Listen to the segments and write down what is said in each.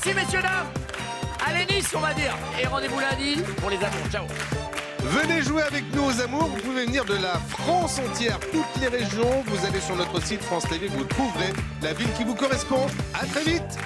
Merci, messieurs, dames. Allez, Nice, on va dire. Et rendez-vous lundi pour les amours. Ciao. Venez jouer avec nous aux amours, vous pouvez venir de la France entière, toutes les régions. Vous allez sur notre site France TV, vous trouverez la ville qui vous correspond. À très vite.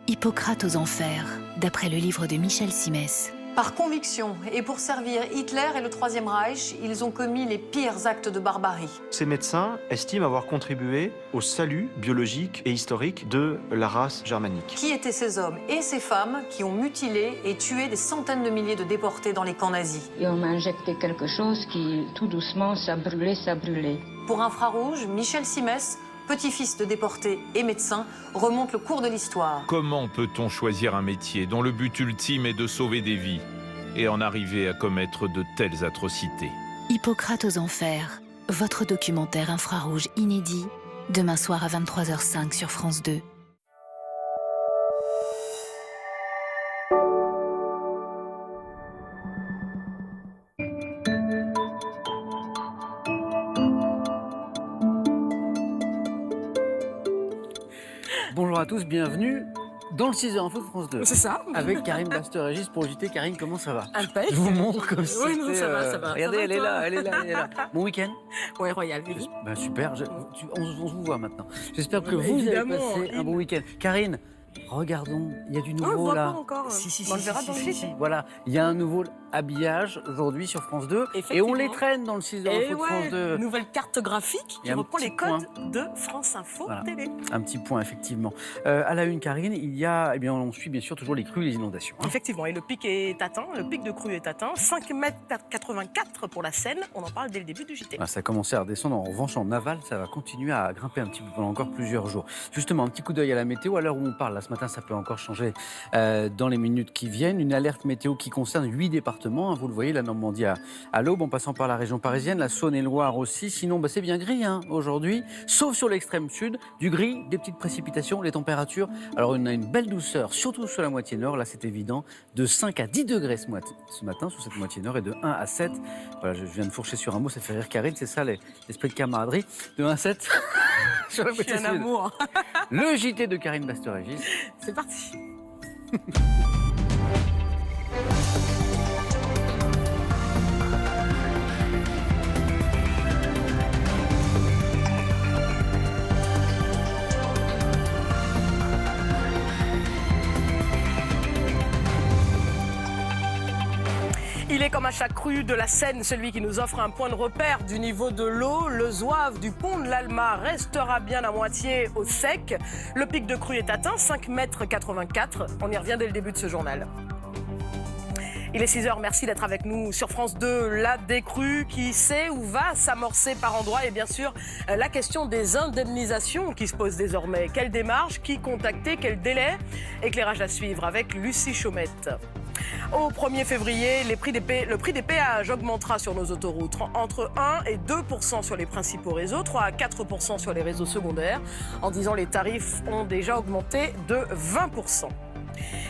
Hippocrate aux enfers, d'après le livre de Michel Simès. Par conviction et pour servir Hitler et le Troisième Reich, ils ont commis les pires actes de barbarie. Ces médecins estiment avoir contribué au salut biologique et historique de la race germanique. Qui étaient ces hommes et ces femmes qui ont mutilé et tué des centaines de milliers de déportés dans les camps nazis? Et on m'a injecté quelque chose qui, tout doucement, ça brûlait, ça brûlait. Pour Infrarouge, Michel Simès, petit-fils de déportés et médecin, remonte le cours de l'histoire. Comment peut-on choisir un métier dont le but ultime est de sauver des vies et en arriver à commettre de telles atrocités? Hippocrate aux enfers, votre documentaire infrarouge inédit, demain soir à 23h05 sur France 2. Bonjour à tous, bienvenue dans le 6h Info de France 2. C'est ça. Avec Karine Baster-Régis pour le JT. Karine, comment ça va? Impec. Je vous montre comme si Oui, non, c'était, ça va. Regardez, Ça va, elle est toi là, elle est là, elle est là. Bon week-end? Ouais, royal. Ben, super, on se vous voit maintenant. J'espère que Ouais, vous avez évidemment, passé un bon week-end. Karine, regardons, il y a du nouveau on le voit là. pas encore. Si, On le verra dans le si, site. voilà, il y a un nouveau habillage aujourd'hui sur France 2 et on les traîne dans le 6h Et Info de France 2. nouvelle carte graphique Il y qui a un reprend les petit codes de France Info Voilà. Télé. Un petit point, effectivement. À la une, Karine, il y a, eh bien, on suit bien sûr toujours les crues et les inondations. Hein. Effectivement, et le pic est atteint, le pic de crue est atteint, 5,84 m pour la Seine, on en parle dès le début du JT. Ah, ça a commencé à redescendre, en revanche en aval, ça va continuer à grimper un petit peu pendant encore plusieurs jours. Justement, un petit coup d'œil à la météo, à l'heure où on parle, là ce matin ça peut encore changer dans les minutes qui viennent. Une alerte météo qui concerne 8 départements, hein, vous le voyez, la Normandie à l'aube, en passant par la région parisienne, la Saône-et-Loire aussi. Sinon, c'est bien gris hein, aujourd'hui, sauf sur l'extrême sud, du gris, des petites précipitations, les températures. Alors on a une belle douceur, surtout sur la moitié nord, là c'est évident, de 5 à 10 degrés ce matin sur cette moitié nord et de 1 à 7. Voilà, je viens de fourcher sur un mot, ça fait rire Karine, c'est ça l'esprit de camaraderie. De 1 à 7 sur la moitié C'est un sud. amour. Le JT de Karine Baster-Régis. C'est parti. Il est comme à chaque rue de la Seine, celui qui nous offre un point de repère du niveau de l'eau. Le zouave du pont de l'Alma restera bien à moitié au sec. Le pic de crue est atteint, 5,84 m. On y revient dès le début de ce journal. Il est 6h, merci d'être avec nous sur France 2. La décrue qui sait où va s'amorcer par endroits et bien sûr la question des indemnisations qui se pose désormais. Quelle démarche, qui contacter, quel délai? Éclairage à suivre avec Lucie Chaumette. Au 1er février, le prix des péages augmentera sur nos autoroutes entre 1 et 2% sur les principaux réseaux, 3 à 4% sur les réseaux secondaires. En 10 ans, les tarifs ont déjà augmenté de 20%.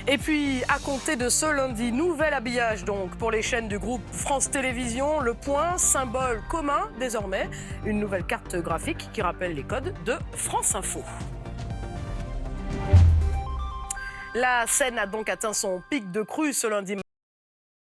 Et puis, à compter de ce lundi, nouvel habillage donc pour les chaînes du groupe France Télévisions. Le point, symbole commun désormais, une nouvelle carte graphique qui rappelle les codes de France Info. La Seine a donc atteint son pic de crue ce lundi.